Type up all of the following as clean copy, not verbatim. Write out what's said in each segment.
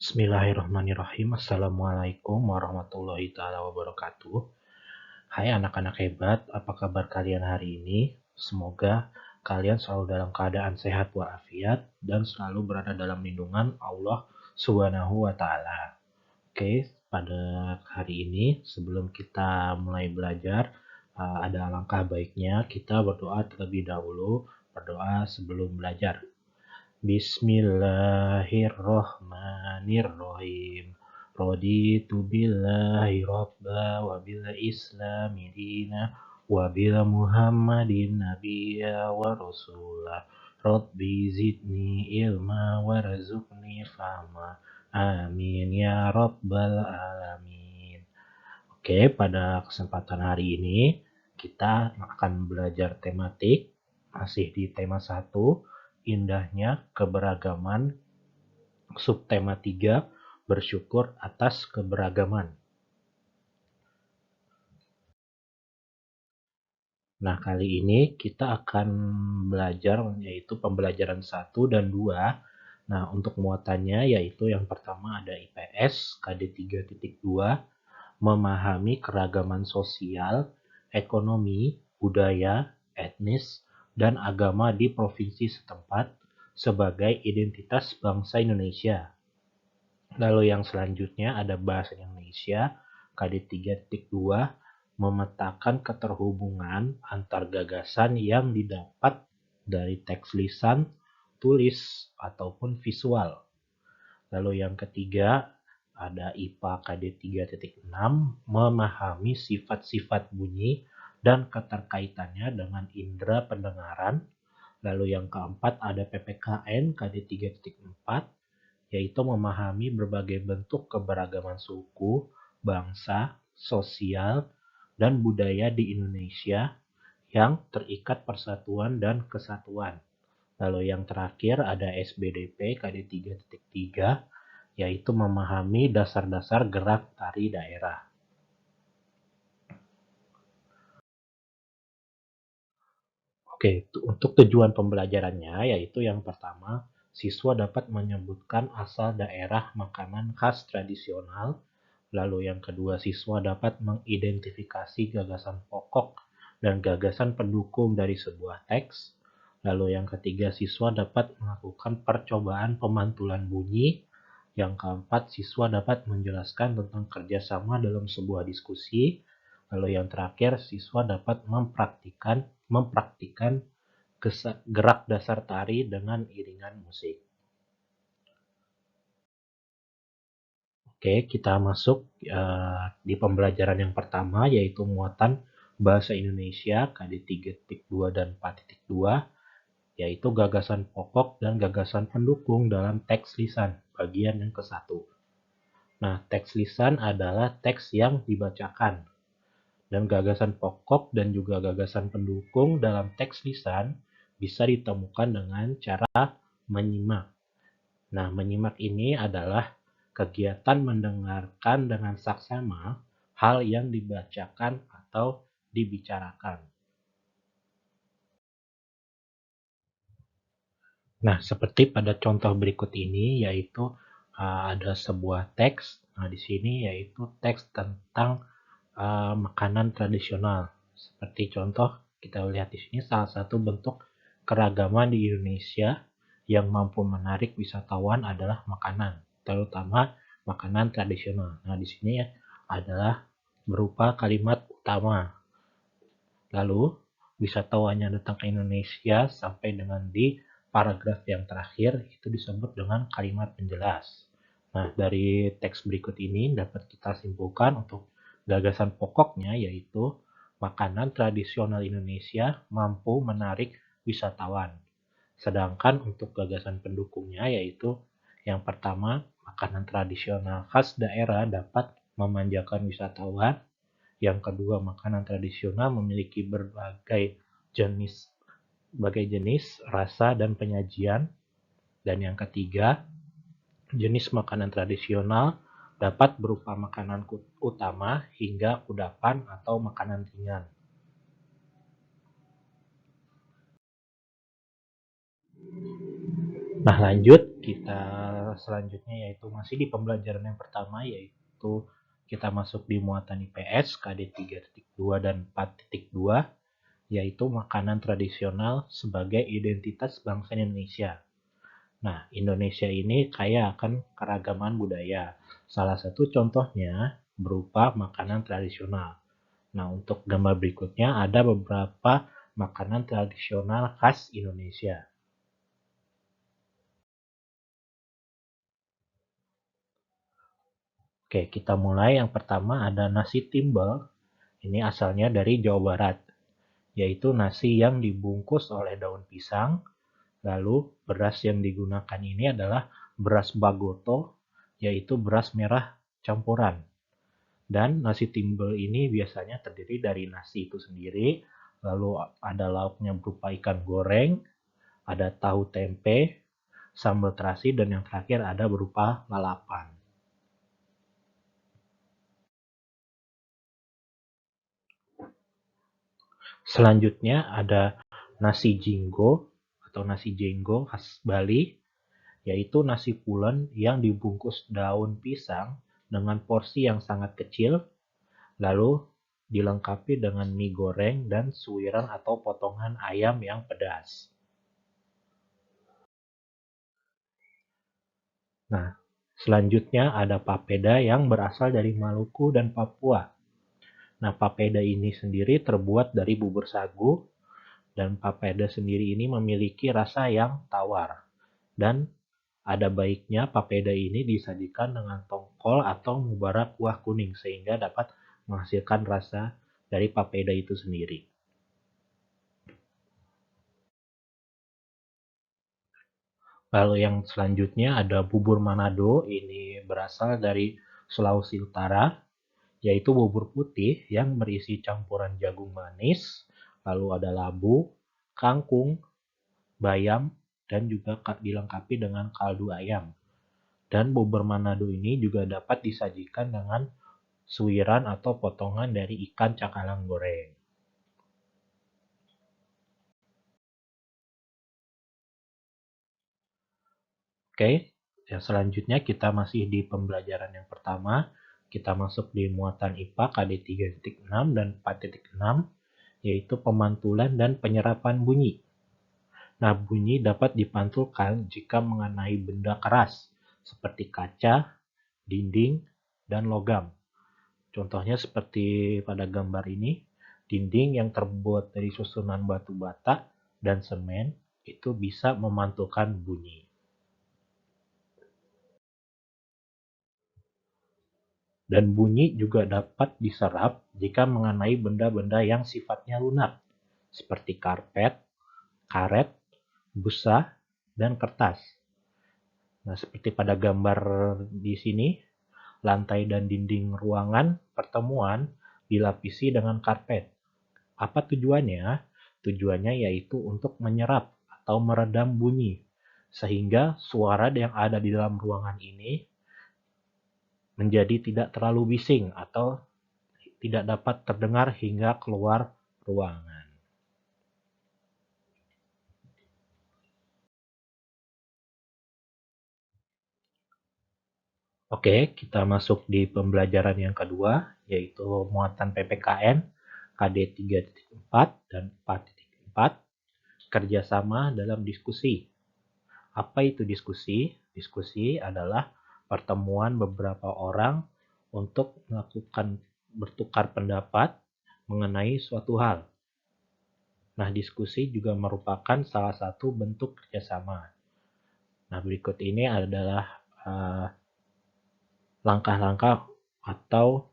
Bismillahirrahmanirrahim. Assalamualaikum warahmatullahi taala wabarakatuh. Hai anak-anak hebat, apa kabar kalian hari ini? Semoga kalian selalu dalam keadaan sehat walafiat dan selalu berada dalam lindungan Allah Subhanahu wa taala. Oke, pada hari ini sebelum kita mulai belajar, ada alangkah baiknya kita berdoa terlebih dahulu, berdoa sebelum belajar. Bismillahirrohmanirrohim. Raditu billahi robba wa bil islami dina wa bil muhammadin nabiyya wa rasulah. Rabbi zidni ilma warzuqni fahma. Amin ya rabbal alamin. Oke, pada kesempatan hari ini kita akan belajar tematik masih di tema 1, indahnya keberagaman, subtema 3, bersyukur atas keberagaman. Nah, kali ini kita akan belajar yaitu pembelajaran 1 dan 2. Nah, untuk muatannya yaitu yang pertama ada IPS KD 3.2, memahami keragaman sosial, ekonomi, budaya, etnis, dan agama di provinsi setempat sebagai identitas bangsa Indonesia. Lalu yang selanjutnya ada bahasa Indonesia KD 3.2, memetakan keterhubungan antar gagasan yang didapat dari teks lisan, tulis, ataupun visual. Lalu yang ketiga ada IPA KD 3.6, memahami sifat-sifat bunyi dan keterkaitannya dengan indera pendengaran. Lalu yang keempat ada PPKN KD 3.4, yaitu memahami berbagai bentuk keberagaman suku, bangsa, sosial, dan budaya di Indonesia yang terikat persatuan dan kesatuan. Lalu yang terakhir ada SBDP KD 3.3, yaitu memahami dasar-dasar gerak tari daerah. Oke, untuk tujuan pembelajarannya yaitu yang pertama, siswa dapat menyebutkan asal daerah makanan khas tradisional. Lalu yang kedua, siswa dapat mengidentifikasi gagasan pokok dan gagasan pendukung dari sebuah teks. Lalu yang ketiga, siswa dapat melakukan percobaan pemantulan bunyi. Yang keempat, siswa dapat menjelaskan tentang kerjasama dalam sebuah diskusi. Lalu yang terakhir, siswa dapat mempraktikkan gerak dasar tari dengan iringan musik. Oke, kita masuk di pembelajaran yang pertama yaitu muatan bahasa Indonesia KD 3.2 dan 4.2, yaitu gagasan pokok dan gagasan pendukung dalam teks lisan, bagian yang ke-1. Nah, teks lisan adalah teks yang dibacakan. Dan gagasan pokok dan juga gagasan pendukung dalam teks lisan bisa ditemukan dengan cara menyimak. Nah, menyimak ini adalah kegiatan mendengarkan dengan saksama hal yang dibacakan atau dibicarakan. Nah, seperti pada contoh berikut ini, yaitu ada sebuah teks. Nah, di sini yaitu teks tentang makanan tradisional. Seperti contoh, kita lihat di sini salah satu bentuk keragaman di Indonesia yang mampu menarik wisatawan adalah makanan, terutama makanan tradisional. Nah, di sini adalah berupa kalimat utama. Lalu, wisatawan yang datang ke Indonesia sampai dengan di paragraf yang terakhir itu disebut dengan kalimat penjelas. Nah, dari teks berikut ini dapat kita simpulkan untuk gagasan pokoknya yaitu makanan tradisional Indonesia mampu menarik wisatawan. Sedangkan untuk gagasan pendukungnya yaitu yang pertama, makanan tradisional khas daerah dapat memanjakan wisatawan. Yang kedua, makanan tradisional memiliki berbagai jenis, rasa, dan penyajian. Dan yang ketiga, jenis makanan tradisional dapat berupa makanan utama hingga kudapan atau makanan ringan. Nah, lanjut kita selanjutnya yaitu masih di pembelajaran yang pertama, yaitu kita masuk di muatan IPS KD 3.2 dan 4.2, yaitu makanan tradisional sebagai identitas bangsa Indonesia. Nah, Indonesia ini kaya akan keragaman budaya. Salah satu contohnya berupa makanan tradisional. Nah, untuk gambar berikutnya ada beberapa makanan tradisional khas Indonesia. Oke, kita mulai. Yang pertama ada nasi timbel. Ini asalnya dari Jawa Barat, yaitu nasi yang dibungkus oleh daun pisang. Lalu beras yang digunakan ini adalah beras bagoto, yaitu beras merah campuran. Dan nasi timbel ini biasanya terdiri dari nasi itu sendiri, lalu ada lauknya berupa ikan goreng, ada tahu tempe, sambal terasi, dan yang terakhir ada berupa lalapan. Selanjutnya ada nasi jinggo atau nasi jenggo khas Bali, yaitu nasi pulen yang dibungkus daun pisang dengan porsi yang sangat kecil, lalu dilengkapi dengan mie goreng dan suiran atau potongan ayam yang pedas. Nah, selanjutnya ada papeda yang berasal dari Maluku dan Papua. Nah, papeda ini sendiri terbuat dari bubur sagu, dan papeda sendiri ini memiliki rasa yang tawar. Dan ada baiknya papeda ini disajikan dengan tongkol atau mubara kuah kuning sehingga dapat menghasilkan rasa dari papeda itu sendiri. Lalu yang selanjutnya ada bubur Manado, ini berasal dari Sulawesi Utara, yaitu bubur putih yang berisi campuran jagung manis, lalu ada labu, kangkung, bayam, dan juga dilengkapi dengan kaldu ayam. Dan bubur Manado ini juga dapat disajikan dengan suiran atau potongan dari ikan cakalang goreng. Oke, yang selanjutnya kita masih di pembelajaran yang pertama. Kita masuk di muatan IPA KD 3.6 dan 4.6, yaitu pemantulan dan penyerapan bunyi. Nah, bunyi dapat dipantulkan jika mengenai benda keras, seperti kaca, dinding, dan logam. Contohnya seperti pada gambar ini, dinding yang terbuat dari susunan batu bata dan semen itu bisa memantulkan bunyi. Dan bunyi juga dapat diserap jika mengenai benda-benda yang sifatnya lunak, seperti karpet, karet, busa, dan kertas. Nah, seperti pada gambar di sini, lantai dan dinding ruangan pertemuan dilapisi dengan karpet. Apa tujuannya? Tujuannya yaitu untuk menyerap atau meredam bunyi, sehingga suara yang ada di dalam ruangan ini menjadi tidak terlalu bising atau tidak dapat terdengar hingga keluar ruangan. Oke, kita masuk di pembelajaran yang kedua, yaitu muatan PPKN KD 3.4 dan 4.4, kerjasama dalam diskusi. Apa itu diskusi? Diskusi adalah pertemuan beberapa orang untuk melakukan bertukar pendapat mengenai suatu hal. Nah, diskusi juga merupakan salah satu bentuk kerjasama. Nah, berikut ini adalah langkah-langkah atau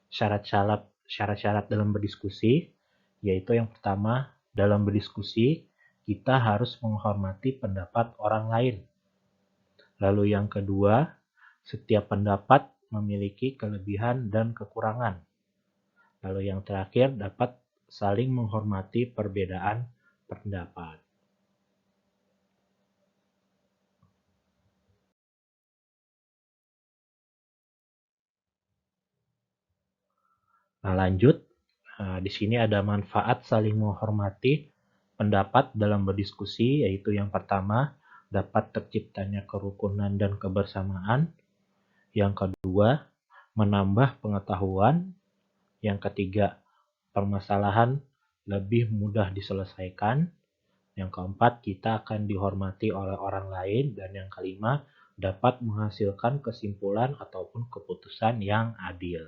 syarat-syarat dalam berdiskusi, yaitu yang pertama, dalam berdiskusi kita harus menghormati pendapat orang lain. Lalu yang kedua, setiap pendapat memiliki kelebihan dan kekurangan. Lalu yang terakhir, dapat saling menghormati perbedaan pendapat. Nah, lanjut. Nah, di sini ada manfaat saling menghormati pendapat dalam berdiskusi, yaitu yang pertama, dapat terciptanya kerukunan dan kebersamaan. Yang kedua, menambah pengetahuan. Yang ketiga, permasalahan lebih mudah diselesaikan. Yang keempat, kita akan dihormati oleh orang lain. Dan yang kelima, dapat menghasilkan kesimpulan ataupun keputusan yang adil.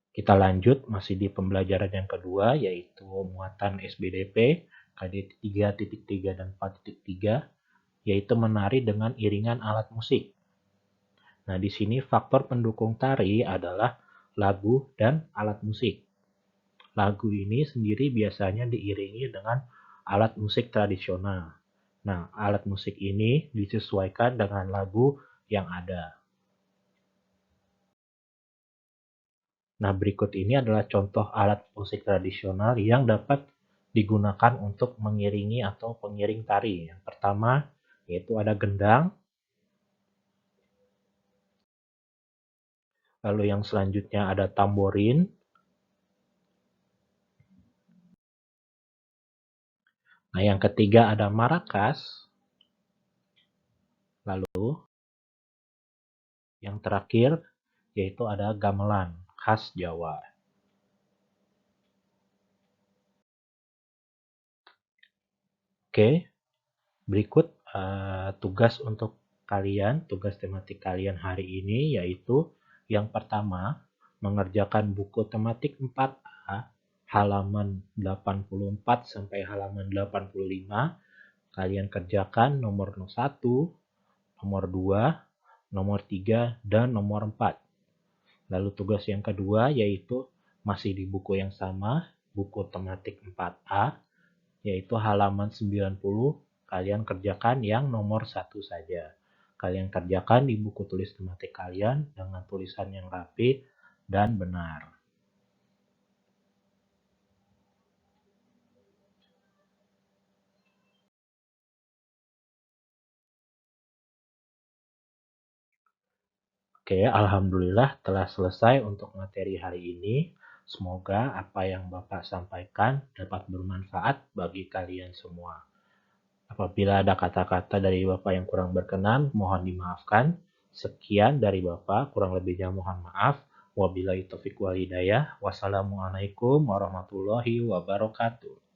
Kita lanjut masih di pembelajaran yang kedua, yaitu muatan SBDP KD 3.3 dan 4.3, yaitu menari dengan iringan alat musik. Nah, di sini faktor pendukung tari adalah lagu dan alat musik. Lagu ini sendiri biasanya diiringi dengan alat musik tradisional. Nah, alat musik ini disesuaikan dengan lagu yang ada. Nah, berikut ini adalah contoh alat musik tradisional yang dapat digunakan untuk mengiringi atau pengiring tari. Yang pertama, yaitu ada gendang. Lalu yang selanjutnya ada tamborin. Nah, yang ketiga ada marakas. Lalu, yang terakhir, yaitu ada gamelan khas Jawa. Oke, berikut tugas untuk kalian, tugas tematik kalian hari ini, yaitu yang pertama, mengerjakan buku tematik 4A, halaman 84 sampai halaman 85. Kalian kerjakan nomor 1, nomor 2, nomor 3, dan nomor 4. Lalu tugas yang kedua yaitu masih di buku yang sama, buku tematik 4A, yaitu halaman 90, kalian kerjakan yang nomor 1 saja. Kalian kerjakan di buku tulis tematik kalian dengan tulisan yang rapi dan benar. Oke, alhamdulillah telah selesai untuk materi hari ini. Semoga apa yang Bapak sampaikan dapat bermanfaat bagi kalian semua. Apabila ada kata-kata dari Bapak yang kurang berkenan, mohon dimaafkan. Sekian dari Bapak, kurang lebihnya mohon maaf. Wabillahi taufiq wal hidayah. Wassalamualaikum warahmatullahi wabarakatuh.